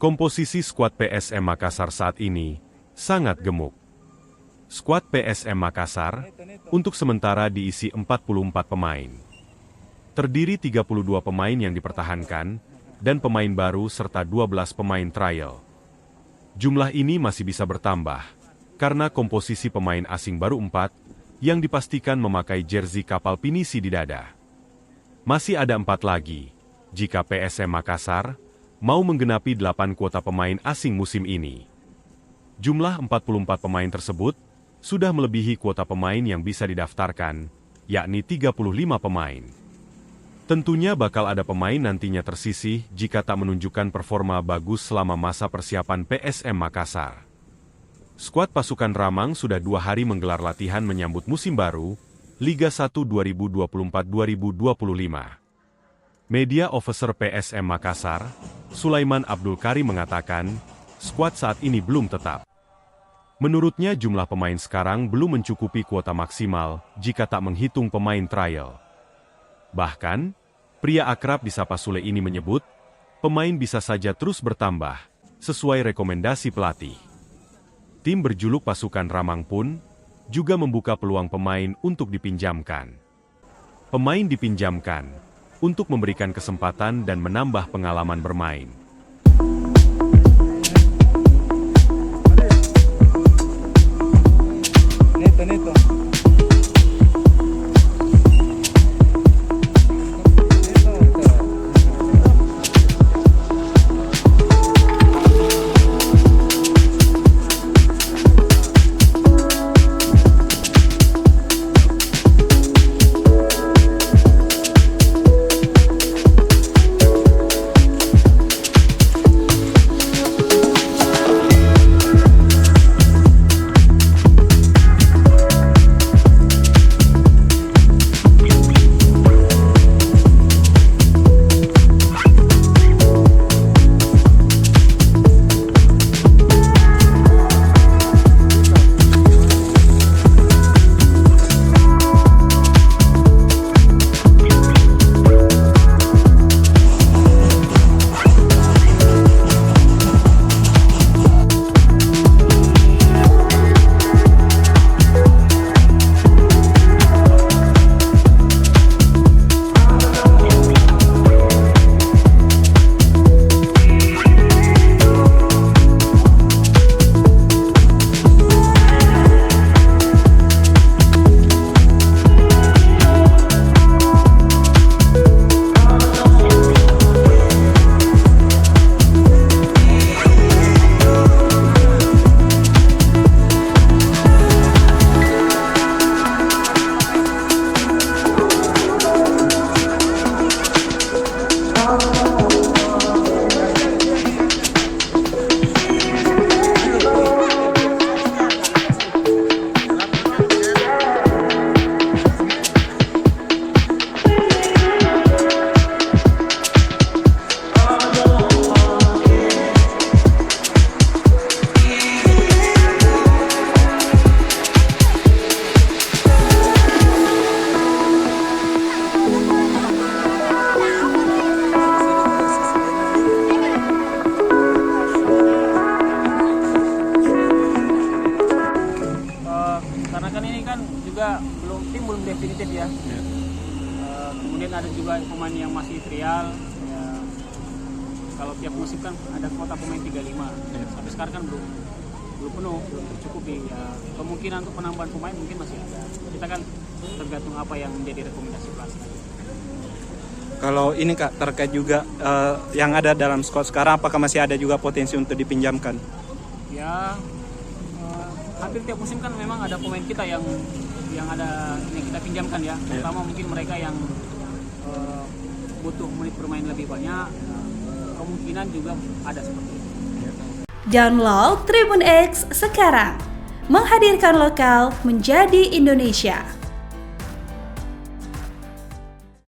Komposisi skuad PSM Makassar saat ini sangat gemuk. Skuad PSM Makassar untuk sementara diisi 44 pemain. Terdiri 32 pemain yang dipertahankan dan pemain baru serta 12 pemain trial. Jumlah ini masih bisa bertambah karena komposisi pemain asing baru 4 yang dipastikan memakai jersey kapal pinisi di dada. Masih ada 4 lagi jika PSM Makassar mau menggenapi 8 kuota pemain asing musim ini. Jumlah 44 pemain tersebut sudah melebihi kuota pemain yang bisa didaftarkan, yakni 35 pemain. Tentunya bakal ada pemain nantinya tersisih jika tak menunjukkan performa bagus selama masa persiapan PSM Makassar. Skuad pasukan Ramang sudah 2 hari menggelar latihan menyambut musim baru, Liga 1 2024-2025. Media Officer PSM Makassar, Sulaiman Abdul Karim mengatakan, skuad saat ini belum tetap. Menurutnya jumlah pemain sekarang belum mencukupi kuota maksimal jika tak menghitung pemain trial. Bahkan, pria akrab disapa Sule ini menyebut, pemain bisa saja terus bertambah, sesuai rekomendasi pelatih. Tim berjuluk pasukan Ramang pun juga membuka peluang pemain untuk dipinjamkan. Pemain dipinjamkan untuk memberikan kesempatan dan menambah pengalaman bermain. Neto. Tim belum definitif ya. Kemudian ada juga pemain yang masih trial. Ya, kalau tiap musim kan ada kuota pemain 35. Sampai sekarang kan belum penuh, belum tercukupi. Ya, kemungkinan untuk penambahan pemain mungkin masih ada. Kita kan tergantung apa yang menjadi rekomendasi pelatih. Kalau ini Kak, terkait juga yang ada dalam squad sekarang, apakah masih ada juga potensi untuk dipinjamkan? Ya, hampir tiap musim kan memang ada pemain kita yang kita pinjamkan ya. Terutama mungkin mereka yang butuh menit bermain lebih banyak, kemungkinan juga ada seperti itu. Download Tribun X sekarang, menghadirkan lokal menjadi Indonesia.